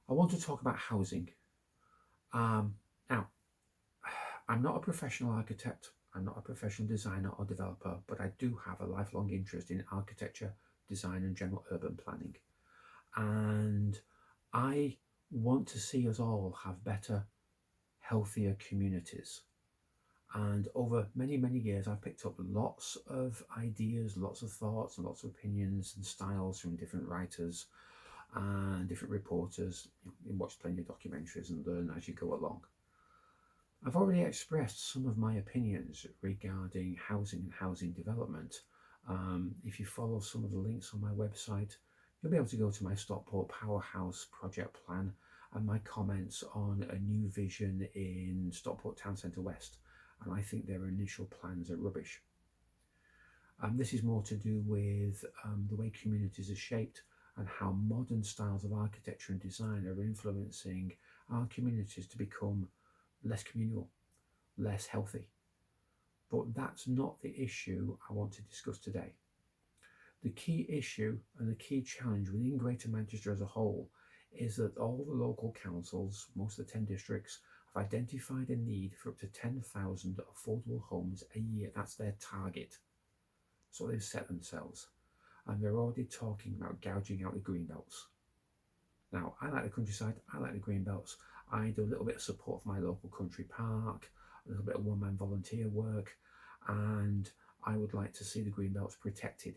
I want to talk about housing. Um, Now, I'm not a professional architect, I'm not a professional designer or developer, but I do have a lifelong interest in architecture, design, and general urban planning. And I want to see us all have better, healthier communities. And over many, many years, I've picked up lots of ideas, lots of thoughts, and lots of opinions and styles from different writers and different reporters. You watch plenty of documentaries and learn as you go along. I've already expressed some of my opinions regarding housing and housing development. If you follow some of the links on my website, you'll be able to go to my Stockport Powerhouse project plan and my comments on a new vision in Stockport Town Centre West. And I think their initial plans are rubbish. This is more to do with the way communities are shaped and how modern styles of architecture and design are influencing our communities to become less communal, less healthy. But that's not the issue I want to discuss today. The key issue and the key challenge within Greater Manchester as a whole is that all the local councils, most of the 10 districts, have identified a need for up to 10,000 affordable homes a year. That's their target. So they've set themselves. And they're already talking about gouging out the green belts. Now, I like the countryside, I like the green belts. I do a little bit of support for my local country park, a little bit of one-man volunteer work, and I would like to see the green belts protected.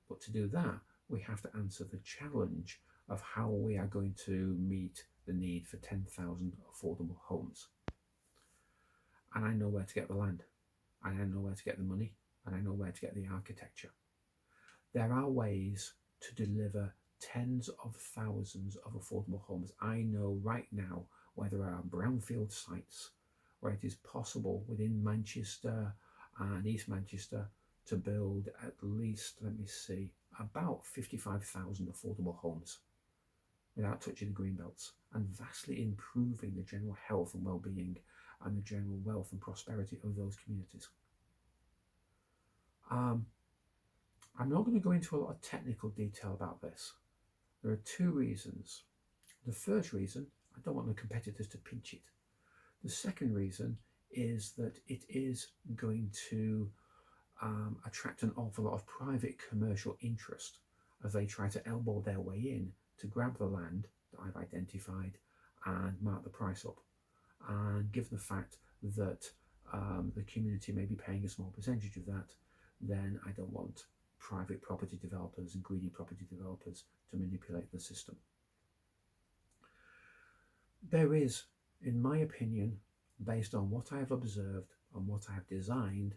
But to do that, we have to answer the challenge of how we are going to meet the need for 10,000 affordable homes. And I know where to get the land, and I know where to get the money, and I know where to get the architecture. There are ways to deliver tens of thousands of affordable homes. I know right now where there are brownfield sites where it is possible within Manchester and East Manchester to build at least, let me see, about 55,000 affordable homes without touching the green belts, and vastly improving the general health and well-being and the general wealth and prosperity of those communities. I'm not going to go into a lot of technical detail about this. There are two reasons. The first reason, I don't want the competitors to pinch it. The second reason is that it is going to attract an awful lot of private commercial interest as they try to elbow their way in to grab the land that I've identified and mark the price up. And given the fact that the community may be paying a small percentage of that, then I don't want private property developers and greedy property developers to manipulate the system. There is, in my opinion, based on what I have observed and what I have designed,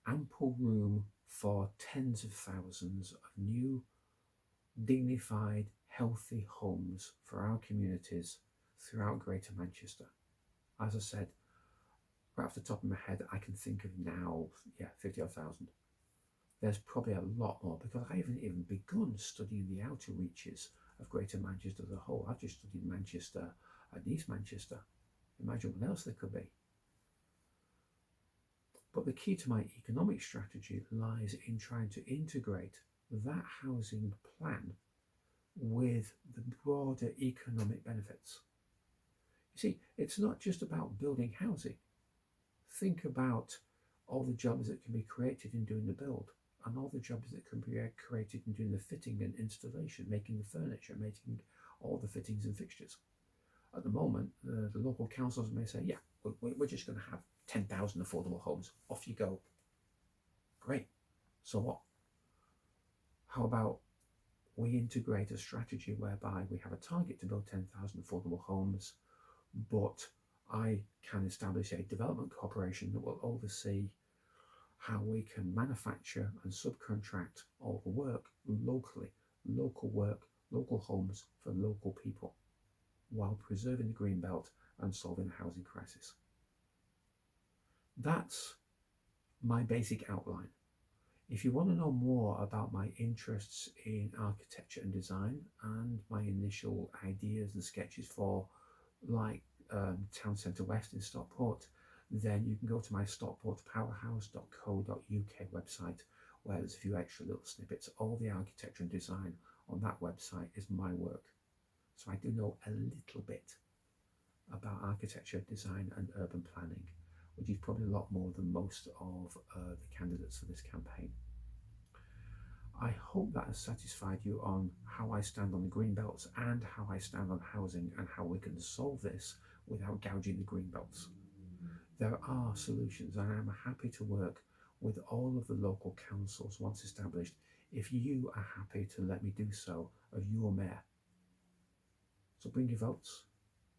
ample room for tens of thousands of new, dignified, healthy homes for our communities throughout Greater Manchester. As I said, right off the top of my head, I can think of now, 50 odd thousand. There's probably a lot more because I haven't even begun studying the outer reaches of Greater Manchester as a whole. I've just studied Manchester and East Manchester. Imagine what else there could be. But the key to my economic strategy lies in trying to integrate that housing plan with the broader economic benefits. You see, it's not just about building housing. Think about all the jobs that can be created in doing the build, and all the jobs that can be created in doing the fitting and installation, making the furniture, making all the fittings and fixtures. At the moment, the local councils may say, we're just going to have 10,000 affordable homes. Off you go. Great. So what? How about we integrate a strategy whereby we have a target to build 10,000 affordable homes, but I can establish a development corporation that will oversee how we can manufacture and subcontract all the work locally, local work, local homes for local people, while preserving the green belt and solving the housing crisis. That's my basic outline. If you want to know more about my interests in architecture and design and my initial ideas and sketches for Town Centre West in Stockport, then you can go to my stockportpowerhouse.co.uk website, where there's a few extra little snippets. All the architecture and design on that website is my work. So I do know a little bit about architecture, design and urban planning, which is probably a lot more than most of the candidates for this campaign. I hope that has satisfied you on how I stand on the green belts and how I stand on housing and how we can solve this without gouging the green belts. There are solutions, and I'm happy to work with all of the local councils once established if you are happy to let me do so as your mayor. So bring your votes.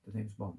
The name's Bond.